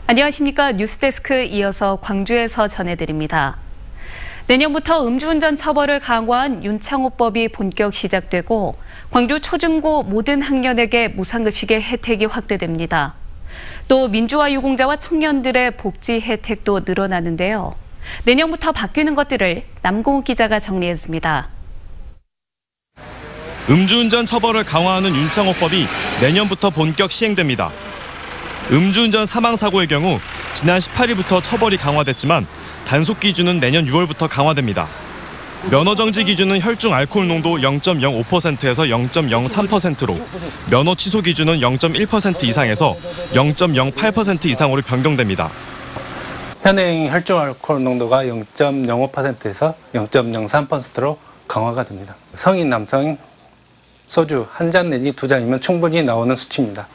안녕하십니까. 뉴스데스크 이어서 광주에서 전해드립니다. 내년부터 음주운전 처벌을 강화한 윤창호법이 본격 시작되고 광주 초중고 모든 학년에게 무상급식의 혜택이 확대됩니다. 또 민주화 유공자와 청년들의 복지 혜택도 늘어나는데요. 내년부터 바뀌는 것들을 남궁욱 기자가 정리했습니다. 음주운전 처벌을 강화하는 윤창호법이 내년부터 본격 시행됩니다. 음주운전 사망사고의 경우 지난 18일부터 처벌이 강화됐지만 단속 기준은 내년 6월부터 강화됩니다. 면허정지 기준은 혈중 알코올 농도 0.05%에서 0.03%로, 면허 취소 기준은 0.1% 이상에서 0.08% 이상으로 변경됩니다. 현행 혈중 알코올 농도가 0.05%에서 0.03%로 강화가 됩니다. 성인 남성 소주 한 잔 내지 두 잔이면 충분히 나오는 수치입니다.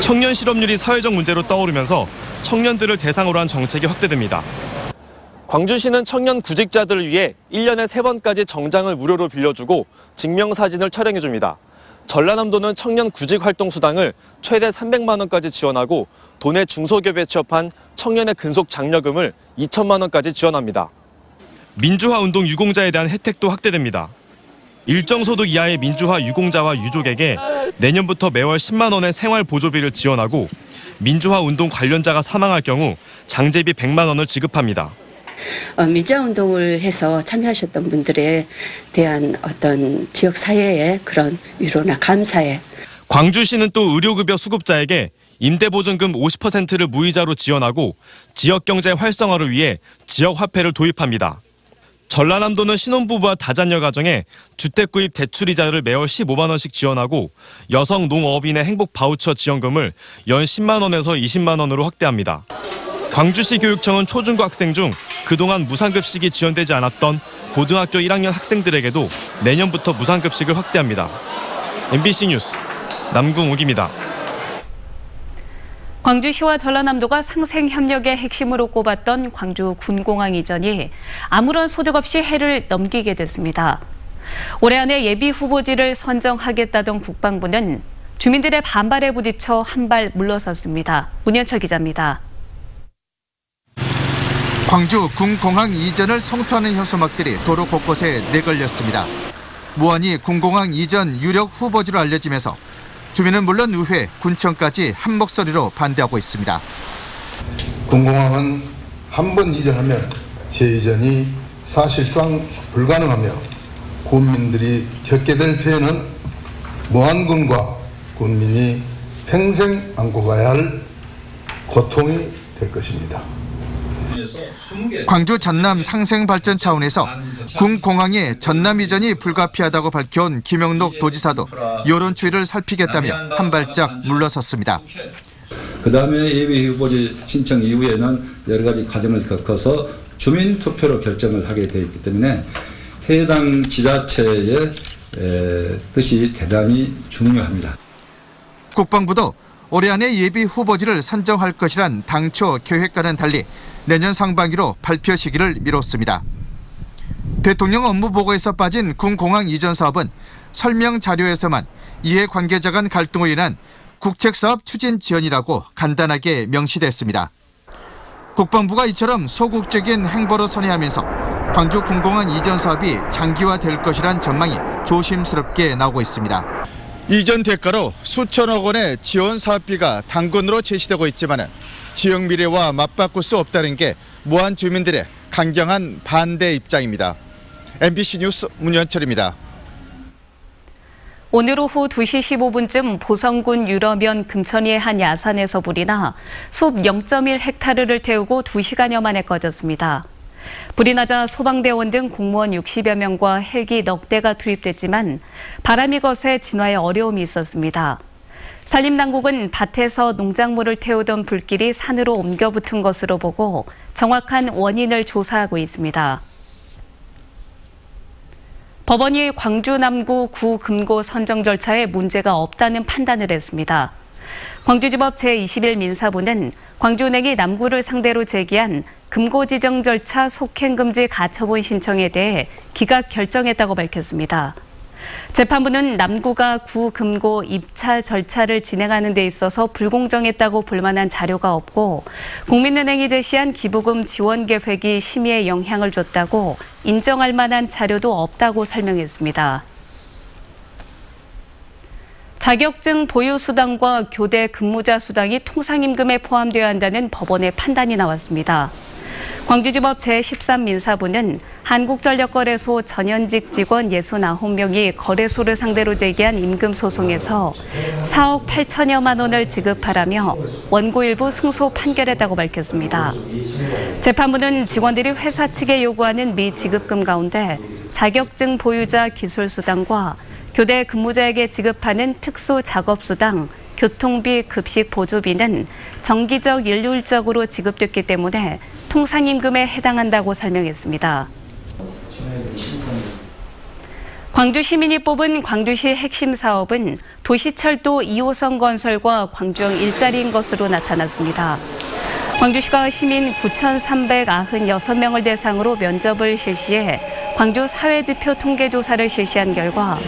청년 실업률이 사회적 문제로 떠오르면서 청년들을 대상으로 한 정책이 확대됩니다. 광주시는 청년 구직자들을 위해 1년에 3번까지 정장을 무료로 빌려주고 증명사진을 촬영해줍니다. 전라남도는 청년 구직활동수당을 최대 300만 원까지 지원하고 도내 중소기업에 취업한 청년의 근속 장려금을 2천만 원까지 지원합니다. 민주화 운동 유공자에 대한 혜택도 확대됩니다. 일정 소득 이하의 민주화 유공자와 유족에게 내년부터 매월 10만 원의 생활보조비를 지원하고 민주화 운동 관련자가 사망할 경우 장제비 100만 원을 지급합니다. 민주화 운동을 해서 참여하셨던 분들에 대한 어떤 지역 사회의 그런 위로나 감사에 광주시는 또 의료급여 수급자에게 임대보증금 50%를 무이자로 지원하고 지역경제 활성화를 위해 지역화폐를 도입합니다. 전라남도는 신혼부부와 다자녀 가정에 주택구입 대출이자를 매월 15만 원씩 지원하고 여성 농업인의 행복 바우처 지원금을 연 10만 원에서 20만 원으로 확대합니다. 광주시 교육청은 초중고 학생 중 그동안 무상급식이 지원되지 않았던 고등학교 1학년 학생들에게도 내년부터 무상급식을 확대합니다. MBC 뉴스 남궁욱입니다. 광주시와 전라남도가 상생협력의 핵심으로 꼽았던 광주 군공항 이전이 아무런 소득 없이 해를 넘기게 됐습니다. 올해 안에 예비 후보지를 선정하겠다던 국방부는 주민들의 반발에 부딪혀 한 발 물러섰습니다. 문현철 기자입니다. 광주 군공항 이전을 성토하는 현수막들이 도로 곳곳에 내걸렸습니다. 무한히 군공항 이전 유력 후보지로 알려지면서 주민은 물론 의회, 군청까지 한 목소리로 반대하고 있습니다. 군공항은 한 번 이전하면 재이전이 사실상 불가능하며 군민들이 겪게 될 피해는 무한군과 군민이 평생 안고 가야 할 고통이 될 것입니다. 광주 전남 상생 발전 차원에서 군공항의 전남 이전이 불가피하다고 밝혀온 김영록 도지사도 여론 추이를 살피겠다며 한 발짝 물러섰습니다. 그다음에 예비 후보지 신청 이후에는 여러 가지 과정을 겪어서 주민 투표로 결정을 하게 되어 있기 때문에 해당 지자체의 뜻이 대단히 중요합니다. 국방부도 올해 안에 예비 후보지를 선정할 것이란 당초 계획과는 달리 내년 상반기로 발표 시기를 미뤘습니다. 대통령 업무보고에서 빠진 군공항 이전 사업은 설명 자료에서만 이해관계자 간 갈등으로 인한 국책사업 추진 지연이라고 간단하게 명시됐습니다. 국방부가 이처럼 소극적인 행보로 선회하면서 광주 군공항 이전 사업이 장기화될 것이란 전망이 조심스럽게 나오고 있습니다. 이전 대가로 수천억 원의 지원 사업비가 당근으로 제시되고 있지만 지역 미래와 맞바꿀 수 없다는 게 무한 주민들의 강경한 반대 입장입니다. MBC 뉴스 문현철입니다. 오늘 오후 2시 15분쯤 보성군 유러면 금천리의 한 야산에서 불이 나 숲 0.1헥타르를 태우고 2시간여 만에 꺼졌습니다. 불이 나자 소방대원 등 공무원 60여 명과 헬기 넉 대가 투입됐지만 바람이 거세 진화에 어려움이 있었습니다. 산림당국은 밭에서 농작물을 태우던 불길이 산으로 옮겨 붙은 것으로 보고 정확한 원인을 조사하고 있습니다. 법원이 광주 남구 구 금고 선정 절차에 문제가 없다는 판단을 했습니다. 광주지법 제21 민사부는 광주은행이 남구를 상대로 제기한 금고 지정 절차 속행금지 가처분 신청에 대해 기각 결정했다고 밝혔습니다. 재판부는 남구가 구금고 입찰 절차를 진행하는 데 있어서 불공정했다고 볼 만한 자료가 없고 국민은행이 제시한 기부금 지원 계획이 심의에 영향을 줬다고 인정할 만한 자료도 없다고 설명했습니다. 자격증 보유 수당과 교대 근무자 수당이 통상임금에 포함되어야 한다는 법원의 판단이 나왔습니다. 광주지법 제13민사부는 한국전력거래소 전현직 직원 69명이 거래소를 상대로 제기한 임금소송에서 4억 8천여만 원을 지급하라며 원고 일부 승소 판결했다고 밝혔습니다. 재판부는 직원들이 회사 측에 요구하는 미지급금 가운데 자격증 보유자 기술수당과 교대 근무자에게 지급하는 특수작업수당, 교통비, 급식 보조비는 정기적 일률적으로 지급됐기 때문에 통상임금에 해당한다고 설명했습니다. 광주 시민이 뽑은 광주시 핵심 사업은 도시철도 2호선 건설과 광주형 일자리인 것으로 나타났습니다. 광주시가 시민 9,396명을 대상으로 면접을 실시해 광주 사회지표 통계조사를 실시한 결과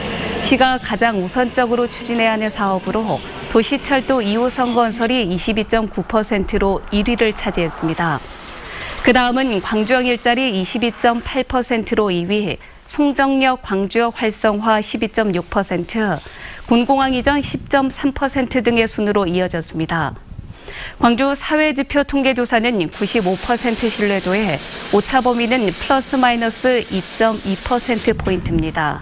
시가 가장 우선적으로 추진해야 하는 사업으로 도시철도 2호선 건설이 22.9%로 1위를 차지했습니다. 그 다음은 광주형 일자리 22.8%로 2위, 송정역 광주역 활성화 12.6%, 군공항 이전 10.3% 등의 순으로 이어졌습니다. 광주 사회지표 통계조사는 95% 신뢰도에 오차 범위는 플러스 마이너스 2.2%포인트입니다.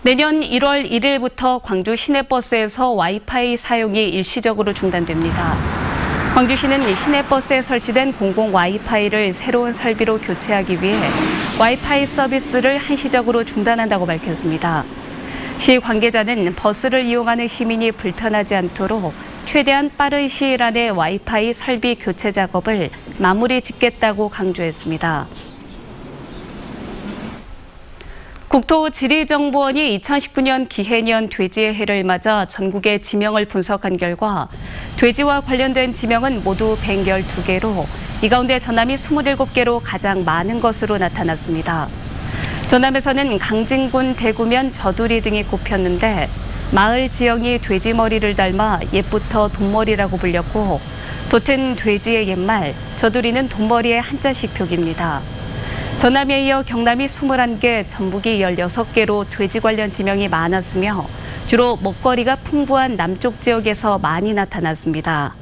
내년 1월 1일부터 광주 시내버스에서 와이파이 사용이 일시적으로 중단됩니다. 광주시는 시내버스에 설치된 공공 와이파이를 새로운 설비로 교체하기 위해 와이파이 서비스를 한시적으로 중단한다고 밝혔습니다. 시 관계자는 버스를 이용하는 시민이 불편하지 않도록 최대한 빠른 시일 안에 와이파이 설비 교체 작업을 마무리 짓겠다고 강조했습니다. 국토지리정보원이 2019년 기해년 돼지의 해를 맞아 전국의 지명을 분석한 결과 돼지와 관련된 지명은 모두 112개로 이 가운데 전남이 27개로 가장 많은 것으로 나타났습니다. 전남에서는 강진군, 대구면, 저두리 등이 꼽혔는데 마을 지형이 돼지 머리를 닮아 옛부터 돈머리라고 불렸고 돛은 돼지의 옛말, 저두리는 돈머리의 한자식 표기입니다. 전남에 이어 경남이 21개, 전북이 16개로 돼지 관련 지명이 많았으며 주로 먹거리가 풍부한 남쪽 지역에서 많이 나타났습니다.